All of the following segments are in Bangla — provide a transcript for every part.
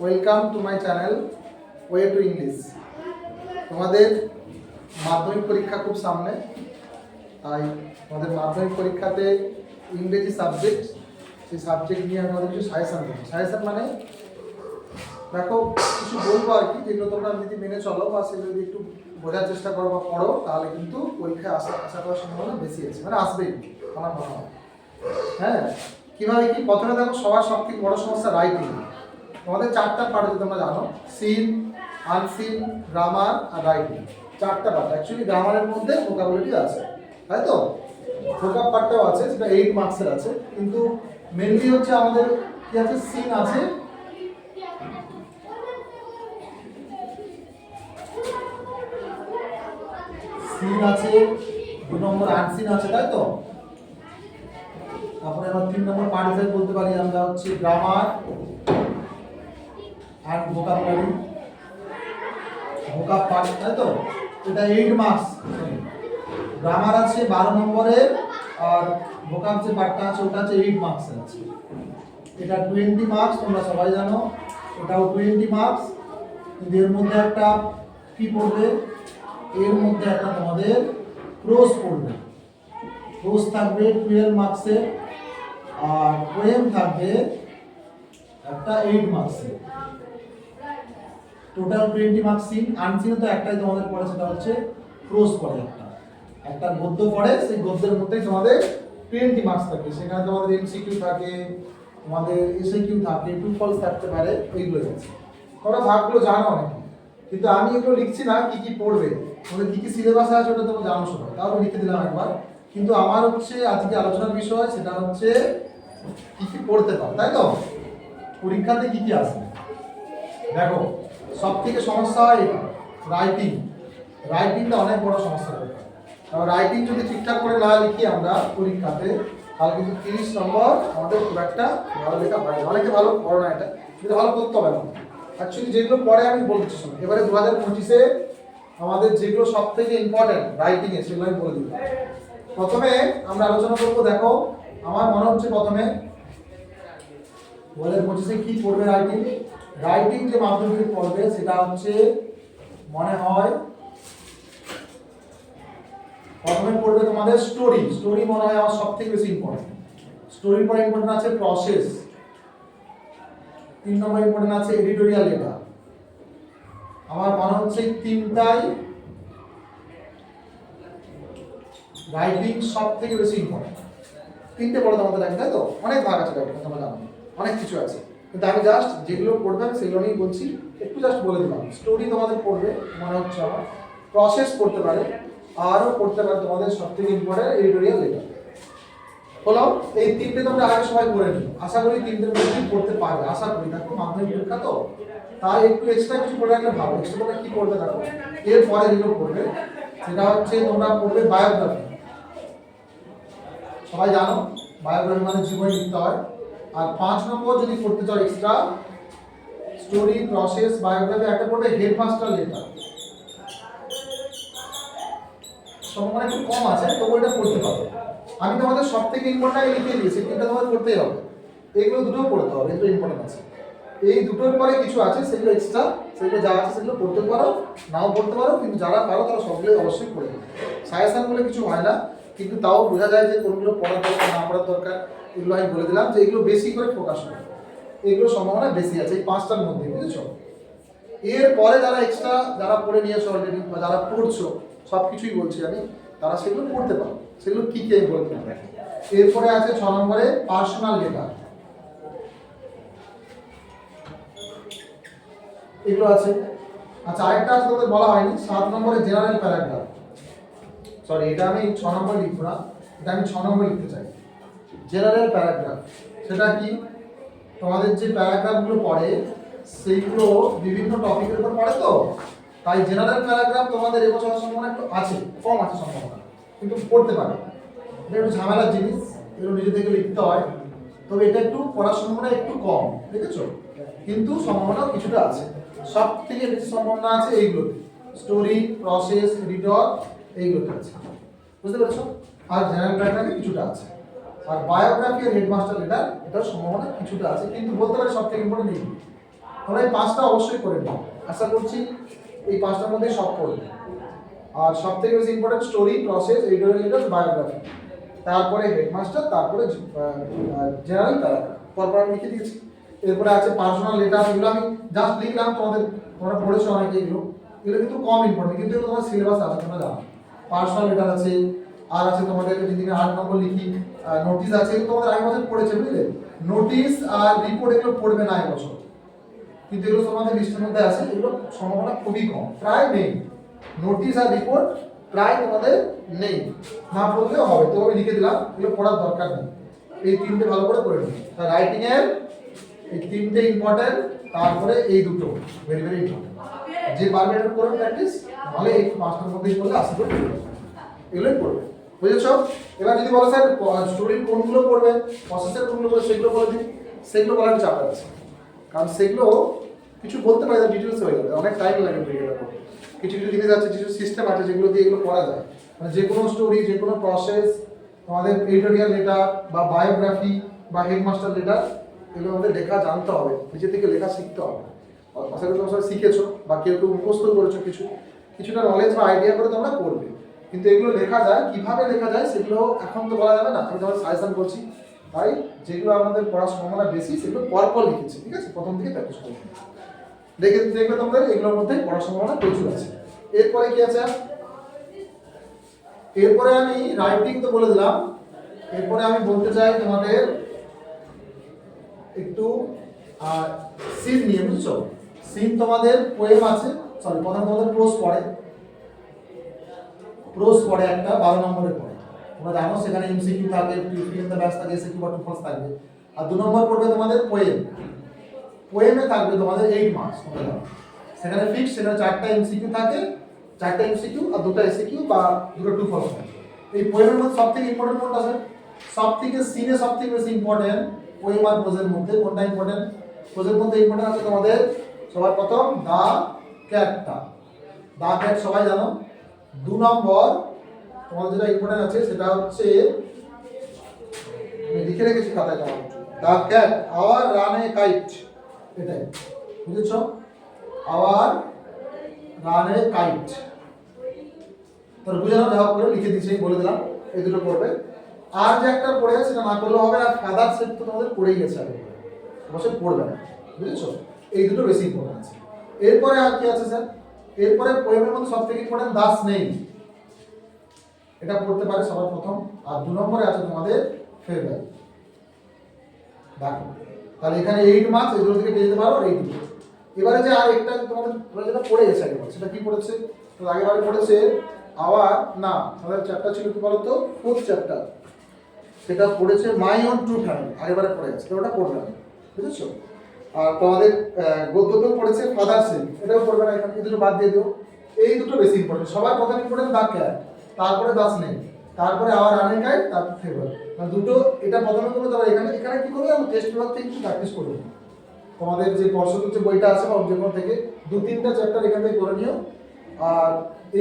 Welcome to my channel way to English. তোমাদের মাধ্যমিক পরীক্ষা খুব সামনে, তাই তোমাদের মাধ্যমিক পরীক্ষাতে ইংরেজি সাবজেক্ট, সেই সাবজেক্ট নিয়ে আমি তোমাদের কিছু সাজেশান দেবো। সাজেশান মানে দেখো কিছু বলবো আর কি, যেগুলো তোমরা যদি মেনে চলো বা সেগুলো যদি একটু বোঝার চেষ্টা করো বা পড়ো, তাহলে কিন্তু পরীক্ষায় আশা করার সম্ভাবনা বেশি আছে, মানে আসবেই আমার মনে হয়। হ্যাঁ, কীভাবে কি? প্রথমে দেখো সবার সব থেকে বড় সমস্যা রাইটিং। তোমাদের চারটা পার্ট যদি তোমরা জানো, সিন, আনসিন, গ্রামার আর রাইটিং। চারটা পার্ট। অ্যাকচুয়ালি গ্রামারের মধ্যে ভোকাবুলারি আছে, তাই তো? ভোকাব পার্টটাও আছে, সেটা 8 মার্কসের আছে, কিন্তু মেনলি হচ্ছে আমাদের কি আছে, সিন আছে, সিন আছে, 2 নম্বর আনসিন আছে, তাই তো? তারপরে আবার 3 নম্বর পার্ট হিসেবে বলতে পারি আমরা হচ্ছে গ্রামার আর ভোকাবুলারি, ভোকাব পার্ট, তাই তো? এটা 8 মার্কস। গ্রামার আছে 12 নম্বরে, আর ভোকাব যে পার্টটা আছে ওটা আছে 8 মার্কসের আছে। এটা 20 মার্কস, তোমরা সবাই জানো। ওটাও 20 মার্কস। কিন্তু এর মধ্যে একটা কি পড়বে, এর মধ্যে একটা তোমাদের প্রোজ পড়বে। প্রোজ থাকবে 12 মার্কসের, আর পোয়েম থাকবে একটা 8 মার্কসের। Total 20 marks. সিন আনসিনে তো একটাই তোমাদের পড়ে, সেটা হচ্ছে প্রোজ পড়ে, একটা গদ্য পড়ে, সেই গদ্যের মধ্যেই তোমাদের 20 মার্কস থাকে। সেখানে তোমাদের এমসিকিউ থাকে, তোমাদের এসএকিউ থাকে, ট্রু ফলস থাকতে পারে, এইগুলো আছে। তোমরা ভাগগুলো জানো অনেকে, কিন্তু আমি এগুলো লিখছি না কি কি পড়বে, তোমাদের কি কি সিলেবাস আছে ওটা তোমরা জানো সবাই, তাও লিখে দিলাম একবার। কিন্তু আমার হচ্ছে আজকে আলোচনার বিষয়, সেটা হচ্ছে কি কি পড়তে পারো, তাই তো? পরীক্ষাতে কি কি আসবে দেখো। সব থেকে সমস্যা হয় এটা, রাইটিং। রাইটিংটা অনেক বড় সমস্যা হবে। রাইটিং যদি ঠিকঠাক করে না লিখি আমরা পরীক্ষাতে, তাহলে কিন্তু 30 নম্বর আমাদের খুব একটা ভালো লেখা হয় না। অনেকে ভালো পড়ো না, এটা কিন্তু ভালো করতে হবে না। অ্যাকচুয়ালি যেগুলো পড়ে আমি বলছি শোনো, এবারে 2025-এ আমাদের যেগুলো সব থেকে ইম্পর্টেন্ট রাইটিংয়ে, সেগুলো আমি বলে দিই। প্রথমে আমরা আলোচনা করবো, দেখো আমার মনে হচ্ছে প্রথমে 2025-এ কি পড়বে রাইটিং। রাইটিং যে মাধ্যমিকে পড়বে সেটা হচ্ছে মনে হয় প্রথমে পড়বে তোমাদের স্টোরি। স্টোরি মনে হয় আমার সব থেকে বেশি ইম্পর্টেন্ট। স্টোরির পরে ইম্পর্টেন্ট আছে প্রসেস, 3 নম্বর ইম্পর্টেন্ট আছে এডিটোরিয়াল লেখা। আমার মনে হচ্ছে তিনটাই রাইটিং সব থেকে বেশি ইম্পর্টেন্ট। তিনটে পড়ে তোমাদের লাগে, তাই তো? অনেক ভাগ আছে রাইটিং, তোমরা জানো অনেক কিছু আছে, কিন্তু আমি জাস্ট যেগুলো পড়বে আমি সেগুলো নিয়েই বলছি, একটু জাস্ট বলে দিলাম। স্টোরি তোমাদের পড়বে মনে হচ্ছে আমার, প্রসেস পড়তে পারে, আরও পড়তে পারে তোমাদের সব থেকে ইম্পর্টেন্ট এডিটোরিয়াল লেখা। হলো এই তিনটে তোমরা আগে সবাই পড়ে নিও, আশা করি তিনটের মধ্যেই পড়তে পারবে, আশা করি। দেখো মাধ্যমিক পরীক্ষা তো, তাই একটু এক্সট্রা কিছু পড়ে রাখলে ভালো। এক্সট্রা তোমরা কি পড়বে দেখো, এরপরে যেগুলো পড়বে সেটা হচ্ছে তোমরা পড়বে বায়োগ্রাফি। সবাই জানো বায়োগ্রাফি মানে জীবনী লিখতে হয়। আর 5 নম্বর যদি পড়তে চাও এক্সট্রা, স্টোরি, প্রসেস, বায়োগ্রাফি, একটা পড়বে হেডমাস্টার লেটার। সম্ভাবনা একটু কম আছে, তবু এটা পড়তে পারো। আমি তোমাদের সব থেকে ইম্পর্টেন্ট লিখে দিয়েছি, এটা তোমাদের পড়তেই হবে। এগুলো দুটো পড়তে হবে, এগুলো ইম্পর্টেন্ট আছে। এই দুটোর পরে কিছু আছে সেগুলো এক্সট্রা, সেগুলো যা আছে সেগুলো পড়তে পারো, নাও পড়তে পারো, কিন্তু যারা পারো তারা সবগুলোই অবশ্যই পড়ে নেবে। সাজেশন বলে কিছু হয় না, কিন্তু তাও বোঝা যায় যে কোনগুলো পড়ার দরকার, না পড়ার দরকার। এগুলো আমি বলে দিলাম যে এগুলো বেশি করে ফোকাস করো, এগুলো সম্ভাবনা বেশি আছে এই 5টার মধ্যে, বুঝেছো? এরপরে যারা এক্সট্রা যারা পড়ে নিয়েছো অলরেডি, বা যারা পড়ছো, সব কিছুই বলছি আমি, তারা সেগুলো পড়তে পারো। সেগুলো কি কি আমি বলতে পারি। এরপরে আছে 6 নম্বরে পার্সোনাল লেটার, এগুলো আছে। আচ্ছা, আরেকটা আছে তোমাদের বলা হয়নি, 7 নম্বরে জেনারেল প্যারাগ্রাফ। সরি, এটা আমি 6 নম্বরে লিখবো না, এটা আমি 6 নম্বরে লিখতে চাই। জেনারেল প্যারাগ্রাফ সেটা কি? তোমাদের যে প্যারাগ্রাফগুলো পড়ে সেইগুলো বিভিন্ন টপিকের উপর পড়ে, তো তাই জেনারেল প্যারাগ্রাফ তোমাদের এবছর সম্ভাবনা একটু আছে, কম আছে সম্ভাবনা, কিন্তু পড়তে পারে। এটা একটু ঝামেলার জিনিস, এগুলো নিজে থেকে লিখতে হয়, তবে এটা একটু পড়ার সম্ভাবনা একটু কম, দেখেছো? কিন্তু সম্ভাবনাও কিছুটা আছে। সব থেকে বেশি সম্ভাবনা আছে এইগুলোতে, স্টোরি, প্রসেস, এডিটর, এইগুলোতে আছে, বুঝতে পেরেছো? আর জেনারেল প্যারাগ্রাফে কিছুটা আছে। আর বায়োগ্রাফি আর হেডমাস্টার লেটার, এটার সম্ভাবনা কিছুটা আছে, কিন্তু বলতে পারি সব থেকে ইম্পর্টেন্ট এইগুলো। তোমরা এই 5টা অবশ্যই করে নিও, আশা করছি এই 5টার মধ্যে সব করবে। আর সব থেকে বেশি important story, process, editorial, biography, তারপরে হেডমাস্টার, তারপরে জেনারেল প্যারাগ্রাফ পরপর আমি লিখে দিয়েছি। এরপরে আছে পার্সোনাল লেটার, এগুলো আমি জাস্ট লিখলাম, তোমরা পড়েছো অনেকে এগুলো কিন্তু কম ইম্পর্টেন্ট, কিন্তু এগুলো তোমার সিলেবাস আছে তোমরা জানো। পার্সোনাল লেটার আছে, আর আছে তোমাদের যদি আমি 8 নম্বর লিখি নোটিশ আছে, এগুলো তোমাদের আগে বছর পড়েছে বুঝলে। নোটিশ আর রিপোর্ট এগুলো পড়বে না এই বছর, কিন্তু এগুলো তোমাদের লিস্টের মধ্যে আছে, এগুলো সম্ভাবনা খুবই কম, প্রায় নেই। নোটিশ আর রিপোর্ট প্রায় তোমাদের নেই, না পড়লেও হবে, তো আমি লিখে দিলাম, এগুলো পড়ার দরকার নেই। এই 3টে ভালো করে পড়ে নিই। তা রাইটিং এর এই 3টে ইম্পর্টেন্ট, তারপরে এই দুটো ভেরি ভেরি ইম্পর্টেন্ট। যে পারবে এটা করবে প্র্যাকটিস, নাহলে এই 5টার মধ্যেই পড়লে আশা করি এগুলোই পড়বে, বুঝেছো? এবার যদি বলো স্যার স্টোরির কোনগুলো পড়বে, প্রসেসের কোনগুলো পড়বে, সেগুলো বলে দিই। সেগুলো বলার চাপ আছে, কারণ সেগুলো কিছু বলতে পারি না, ডিটেলস হয়ে যাবে, অনেক টাইম লাগে ভিডিওটা করতে। কিছু কিছু জিনিস আছে, কিছু সিস্টেম আছে যেগুলো দিয়ে এগুলো করা যায়। মানে যে কোনো স্টোরি, যে কোনো প্রসেস, তোমাদের এডিটোরিয়াল লেটার বা বায়োগ্রাফি বা হেডমাস্টার লেটার, এগুলো আমাদের লেখা জানতে হবে, নিজে থেকে লেখা শিখতে হবে। আশা করি তোমরা সবাই শিখেছো, বা কেউ কেউ মুখস্থ করেছো, কিছুটা নলেজ বা আইডিয়া করে তোমরা করবে। কিন্তু এগুলো লেখা যায়, কিভাবে লেখা যায় সেগুলো এখন তো বলা যাবে না, আমি তোমার সাজেশন করছি। তাই যেগুলো আমাদের পড়ার সম্ভাবনা বেশি সেগুলো পরপর লিখেছি, ঠিক আছে? প্রথম থেকে প্র্যাকটিস করবে, দেখবে তোমাদের এগুলোর মধ্যে পড়ার সম্ভাবনা প্রচুর আছে। এরপরে কি আছে? এরপরে আমি রাইটিং তো বলে দিলাম, এরপরে আমি বলতে চাই তোমাদের একটু সিন নিয়ে, বুঝছো? সিন তোমাদের পোয়েম আছে, সরি প্রথমে তোমাদের প্রোজ পড়ে একটা 12 নম্বরের পড়ে, তোমরা জানো সেখানে এমসিকিউ থাকে, ফিল দ্য ব্যাস থাকে, এসকিউ বা টু ফলস থাকবে। আর 2 নম্বর পড়বে তোমাদের পোয়েমে থাকবে তোমাদের 8 মার্কস, তোমরা জানো সেখানে ফিক্স, সেখানে 4টা এমসিকিউ থাকে, 4টা এমসিকিউ আর 2টা এসকিউ বা 2টা টু ফলস থাকে। এই পোয়েমের মধ্যে সবথেকে ইম্পর্টেন্ট কোনটা আছে? সবথেকে সিনে সবথেকে বেশি ইম্পর্টেন্ট পোয়েম আর প্রোজের মধ্যে কোনটা ইম্পর্টেন্ট? প্রোজের মধ্যে ইম্পর্টেন্ট আছে তোমাদের সবার প্রথম দা ক্যাটটা, দা ক্যাট সবাই জানো। 2 নম্বর তোমাদের যেটা ইম্পর্টেন্ট আছে সেটা হচ্ছে, আমি লিখে রেখেছি খাতায়, তোমার the cat our ran a kite, এটাই বুঝেছ? আওয়ার রান এ কাইট, তোর বুঝানো যা করে লিখে দিয়েছি, বলে দিলাম এই দুটো পড়বে। আর যে একটা পড়ে আছে সেটা না করলে হবে, আর ফাদার সেট তো তোমাদের পড়েই গেছে আগে, অবশ্যই পড়বে না, বুঝেছো? এই দুটো বেশি ইম্পর্টেন্ট আছে। এরপরে আর কি আছে স্যার? এরপরে পোয়েমের মধ্যে সবথেকে ইম্পর্টেন্ট দা স্নেক, এটা পড়তে পারে সবার প্রথম। আর 2 নম্বরে আছে তোমাদের ফেভার, দেখো তাহলে এখানে 8 মার্কস, এগুলো থেকে পেয়ে যেতে পারো এই দুটো। এবারে যে আর একটা তোমাদের যেটা পড়ে গেছে আগেবার, সেটা কি পড়েছে? তো আগেবারে পড়েছে আওয়ার, না আমাদের চ্যাপ্টার ছিল কি বলতো, 4th চ্যাপ্টার, সেটা পড়েছে মাই ওন ট্রু ফ্যামিলি, আগেবারে পড়ে গেছে, ওটা পড়বে না, বুঝেছো? আর তোমাদের গদ্যতেও পড়েছে ফাদার সেল, এটাও পড়বে না, এখানে এই দুটো বাদ দিয়ে দিও। এই দুটো বেশি ইম্পর্টেন্ট, সবার প্রথম ইম্পর্টেন্ট দা ক্যাট, তারপরে দা স্নেক, তারপরে আওয়ার রানিং গাইড, তারপর ফেভার, মানে দুটো এটা প্রথমে করবে। তারপর এখানে কি করবে? আমি টেস্ট পেপার থেকে কিছু প্র্যাকটিস করবো, তোমাদের যে পর্ষদের যে বইটা আছে বা যেগুলো থেকে 2-3টা চ্যাপ্টার এখান থেকে করে নিও। আর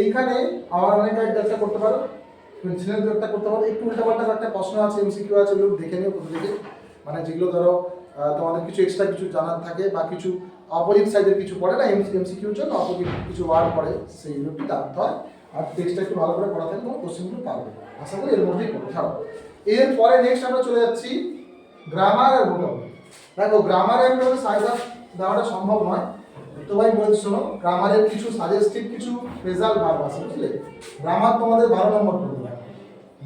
এইখানে আওয়ার রানিং গাইড একটা করতে পারো, পেন্সিলের একটা করতে পারো, একটু উল্টাপাল্টা একটা প্রশ্ন আছে, এমসিকিউ আছে, ওগুলো দেখে নিও কোথা থেকে, মানে যেগুলো ধরো তোমাদের কিছু এক্সট্রা কিছু জানার থাকে বা কিছু অপোজিট সাইডের কিছু পড়ে না, এমসিকিউর জন্য অপোজিট কিছু ওয়ার্ড পড়ে, সেইগুলো একটু জানতে হয়। আর টেক্সটটা একটু ভালো করে পড়া থাকলে তোমার কোশ্চেনগুলো পারবে, আশা করি এর মধ্যেই পড়ে ছাড়ো। এরপরে নেক্সট আমরা চলে যাচ্ছি গ্রামার আর ভোকাবুলারি। দেখো গ্রামারে আমি সাজেশন দেওয়াটা সম্ভব নয়, তো ভাই বলছি শোনো, গ্রামারের কিছু সাজেস্টিভ কিছু ফ্রেজাল ভার্ব আছে, বুঝলে? গ্রামার তোমাদের 12 নম্বর পড়বে,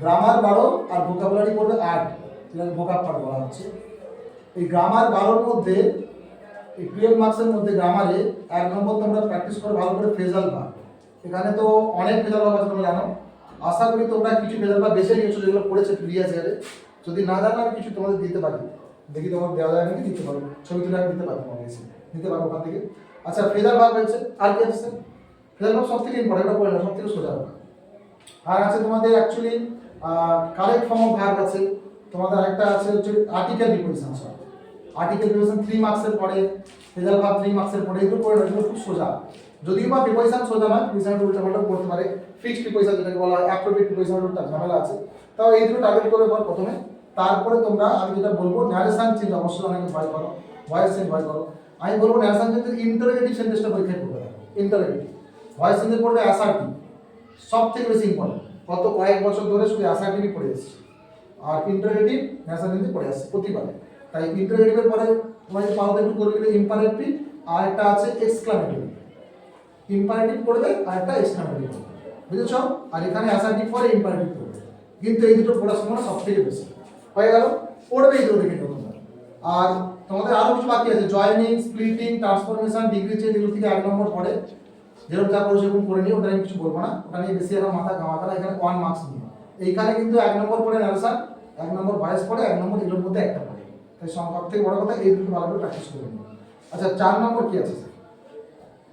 গ্রামার 12 আর ভোকাবুলারি পড়বে 8, যেটাকে ভোকাব পার্ট বলা হচ্ছে। এই গ্রামার 12-র মধ্যে, এই 12 মার্কসের মধ্যে গ্রামারে 1 নম্বর তোমরা প্র্যাকটিস করে ভালো করে ফ্রেজাল ভার্ব। এখানে তো অনেক ফ্রেজাল ভার্ব আছে তোমরা জানো, আশা করি তোমরা কিছু ফ্রেজাল ভার্ব বেছে নিয়েছো যেগুলো পড়েছে প্রিভিয়াস ইয়ারে। যদি না জানো আমি কিছু তোমাদের দিতে পারি, দেখি তোমার দেওয়া যায় নাকি, দিতে পারো, ছবি তুলে আমি দিতে পারি, তোমাকে এসে দিতে পারবো ওখান থেকে। আচ্ছা ফ্রেজাল ভার্ব হয়েছে, আর কি আছে? ফ্রেজাল ভার্ব সব থেকে ইম্পর্টেন্ট, এটা পড়ে না, সব থেকে সোজা। আর আছে তোমাদের actually correct form of verb আছে, তোমাদের একটা আছে হচ্ছে আর্টিকেল প্রিপোজিশন। আর্টিকেল প্রিপোজিশন 3 মার্কসের পড়ে, ফ্রেজাল ভার্ব 3 মার্কসের পড়ে, এগুলো পড়ে না, এগুলো খুব সোজা। যদিও বা প্রিপোজিশন সোজা নয়, প্রিপোজিশন উল্টাপাল্টা পড়তে পারে, ফিক্সড প্রিপোজিশন যেটাকে বলা হয়, অ্যাপ্রোপ্রিয়েট প্রিপোজিশনের ঝামেলা আছে। তাও এই দুটো টার্গেট করে পর প্রথমে, তারপরে তোমরা আমি যেটা বলবো ন্যারেশন চেঞ্জ, অবশ্যই অনেকে ভয় করো, ভয়েস চেঞ্জ ভয় করো। আমি বলবো ন্যাশনাল যদি ইন্টারোগেটিভ সেন্টেন্সটা পরীক্ষায় করবে, ইন্টারোগেটিভ ভয়েস চেঞ্জে পড়বে অ্যাসার্টিভ, সব থেকে বেশি ইম্পর্টেন্ট। গত কয়েক বছর ধরে শুধু অ্যাসার্টিভই পড়ে এসেছে, আর ইন্টারোগেটিভ ন্যাশনাল কিন্তু পড়ে আসছে প্রতিবারে। তাই ইন্টারোগেটিভের পরে তোমার যে পাওয়াতে একটু করে দিলে ইম্পারেটিভ, আর একটা আছে এক্সক্লামেটরি। ইম্পারেটিভ পড়বে আর একটা এক্সক্লামেটরি পড়বে, বুঝেছ? আর এখানে অ্যাসার্টিভ পরে ইম্পারেটিভ পড়বে, কিন্তু এই দুটো পড়ার সময় সব থেকে বেশি হয়ে গেল, পড়বে এই দুটো দেখে তোমরা। আর তোমাদের আরো কিছু বাকি আছে, joining, splitting, transformation, degree change, এগুলো থেকে 1 নম্বর পড়ে, যেরকম যা করো সেরকম করে নিও, ওটা আমি কিছু বলবো না, ওটা নিয়ে বেশি এখন মাথা ঘামাতে না, এখানে 1 মার্কস নিয়ে। এইখানে কিন্তু 1 নম্বর পড়ে ন্যারেশন, 1 নম্বর ভয়েস পড়ে, 1 নম্বর এগুলোর মধ্যে একটা পড়ে। তাই সব থেকে বড় কথা এই দুটো ভালো করে প্র্যাকটিস করে নিও। আচ্ছা 4 নম্বর কি আছে?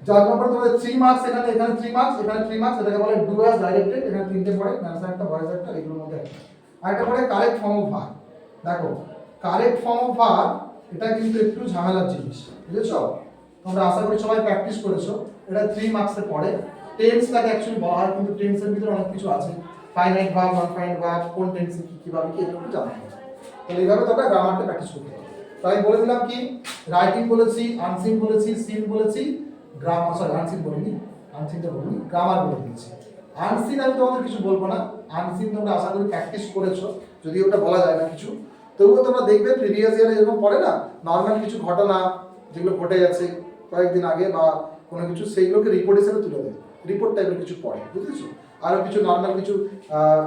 4 নম্বর তোমাদের 3 মার্কস, এখানে 3 মার্কস, এখানে 3 মার্কস, এটাকে বলে ডু অ্যাজ ডাইরেক্টেড, এখানে 3টে পড়ে, ন্যারেশন একটা, ভয়েস একটা, এগুলোর মধ্যে একটা। আর একটা পড়ে কারেক্ট ফর্ম অফ ভার্ব। দেখো কারেক্ট ফর্ম অফ ভার্ব এটা কিন্তু একটু ঝামেলার জিনিস, বুঝেছো? তোমরা আশা করি সবাই প্র্যাকটিস করেছো। এটা 3 মার্কসে পড়ে। টেন্সটাকে অ্যাকচুয়ালি বলা হয়, কিন্তু টেন্সের ভিতরে অনেক কিছু আছে, finite verb, non finite verb, কোন টেন্সে কি কিভাবে কি, এগুলো জানতে হবে। তাহলে এইভাবে তোমরা গ্রামারটা প্র্যাকটিস করতে হবে। তাই বলে দিলাম কি, রাইটিং বলেছি, আনসিন বলেছি, সিন বলেছি, গ্রামার, সরি আনসিন বলিনি, আনসিনটা বলিনি, গ্রামার বলে দিয়েছি। আনসিন আমি তোমাদের কিছু বলবো না, আনসিন তোমরা আশা করি প্র্যাকটিস করেছো, যদি ওটা বলা যায় না কিছু, তবুও তোমরা দেখবে প্রিভিয়াস ইয়ারে এরকম পড়ে না, নর্মাল কিছু ঘটনা যেগুলো ঘটে গেছে কয়েকদিন আগে বা কোনো কিছু, সেইগুলোকে রিপোর্ট হিসেবে তুলে দেয়, রিপোর্ট টাইপের কিছু পড়ে, বুঝেছো? আরও কিছু নর্মাল কিছু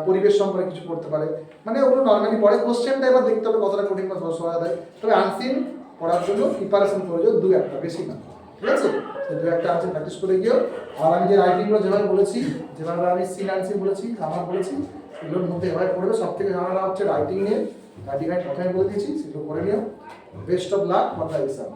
পরিবেশ সম্পর্কে কিছু পড়তে পারে, মানে ওগুলো নর্মালি পড়ে। কোশ্চেনটা এবার দেখতে হবে কতটা কঠিন বা সহজ দেয়। তবে আনসিন পড়ার জন্য প্রিপারেশন করে যাও 2-1টা, বেশি না, ঠিক আছে? তো 2-1টা আনসিন প্র্যাকটিস করে গিয়েও। আর আমি যে রাইটিংগুলো যেভাবে বলেছি, যেভাবে আমি সিন আনসিন বলেছি, গ্রামার বলেছি, এগুলোর মধ্যে এভাবে পড়বে। সব থেকে ঝামেলা হচ্ছে রাইটিং নিয়ে, রাইটিং আমি প্রথমে বলে দিয়েছি, সেগুলো করে নিও। Best of luck for the exam.